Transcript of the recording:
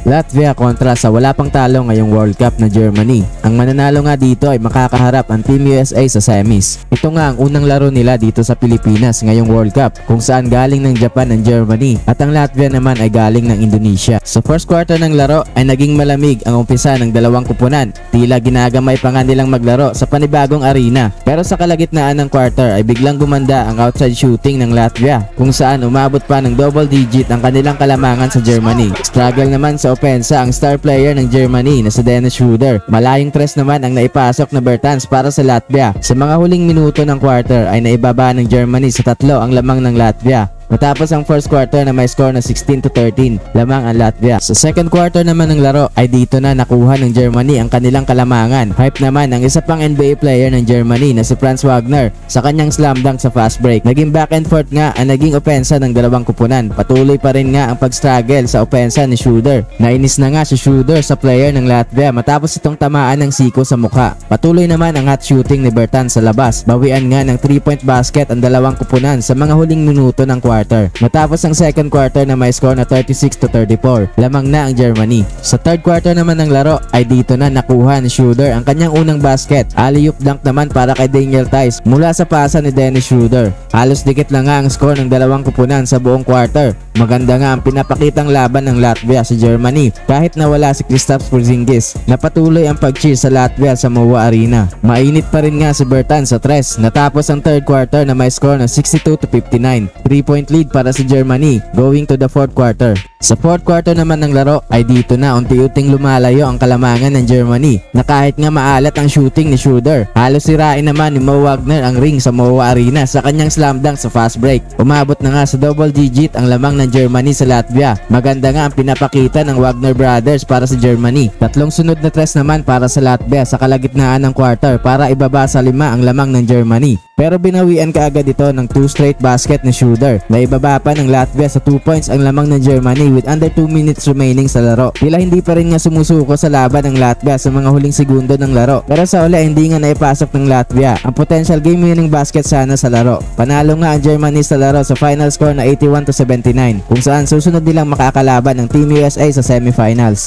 Latvia kontra sa wala pang talo ngayong World Cup na Germany. Ang mananalo nga dito ay makakaharap ang Team USA sa semis. Ito nga ang unang laro nila dito sa Pilipinas ngayong World Cup, kung saan galing ng Japan ang Germany at ang Latvia naman ay galing ng Indonesia. Sa first quarter ng laro ay naging malamig ang umpisa ng dalawang kupunan. Tila ginagamay pa nga nilang maglaro sa panibagong arena. Pero sa kalagitnaan ng quarter ay biglang gumanda ang outside shooting ng Latvia, kung saan umabot pa ng double digit ang kanilang kalamangan sa Germany. Struggle naman sa opensa ang star player ng Germany na si Dennis Schroeder. Malayong tres naman ang naipasok na Bertans para sa Latvia. Sa mga huling minuto ng quarter ay naibaba ng Germany sa 3 ang lamang ng Latvia. Matapos ang first quarter na may score na 16-13, lamang ang Latvia. Sa second quarter naman ng laro ay dito na nakuha ng Germany ang kanilang kalamangan. Hype naman ang isa pang NBA player ng Germany na si Franz Wagner sa kanyang slam dunk sa fast break. Naging back and forth nga ang naging opensa ng dalawang kupunan. Patuloy pa rin nga ang pag-struggle sa opensa ni Schroeder. Nainis na nga si Schroeder sa player ng Latvia matapos itong tamaan ng siko sa mukha. Patuloy naman ang hot shooting ni Bertans sa labas. Bawian nga ng 3-point basket ang dalawang kupunan sa mga huling minuto ng quarter. Matapos ang second quarter na may score na 36-34, lamang na ang Germany. Sa third quarter naman ng laro ay dito na nakuha ni Schroeder ang kanyang unang basket. Alley-oop dunk naman para kay Daniel Theis mula sa pasa ni Dennis Schroeder. Halos dikit lang nga ang score ng dalawang kupunan sa buong quarter. Maganda nga ang pinapakitang laban ng Latvia sa Germany kahit nawala si Kristaps Porzingis. Napatuloy ang pag-cheer sa Latvia sa MOA Arena. Mainit pa rin nga si Bertans sa tres. Natapos ang third quarter na may score na 62-59. 3-point lead para sa Germany going to the fourth quarter. Sa fourth quarter naman ng laro ay dito na unti-unting lumalayo ang kalamangan ng Germany na kahit nga maalat ang shooting ni Schroeder. Halos sirain naman ni Mo Wagner ang ring sa MOA Arena sa kanyang slam dunk sa fast break. Umabot na nga sa double digit ang lamang ng Germany sa Latvia. Maganda nga ang pinapakita ng Wagner brothers para sa Germany. 3 sunod na tres naman para sa Latvia sa kalagitnaan ng quarter para ibaba sa 5 ang lamang ng Germany. Pero binawian kaagad ito ng 2 straight basket ni Schroeder. Naibaba pa ng Latvia sa 2 points ang lamang ng Germany with under 2 minutes remaining sa laro. Tila hindi pa rin nga sumusuko sa laban ng Latvia sa mga huling segundo ng laro. Pero sa uli hindi nga naipasok ng Latvia ang potential game winning basket sana sa laro. Panalo nga ang Germany sa laro sa final score na 81-79, kung saan susunod nilang makakalaban ng Team USA sa semifinals.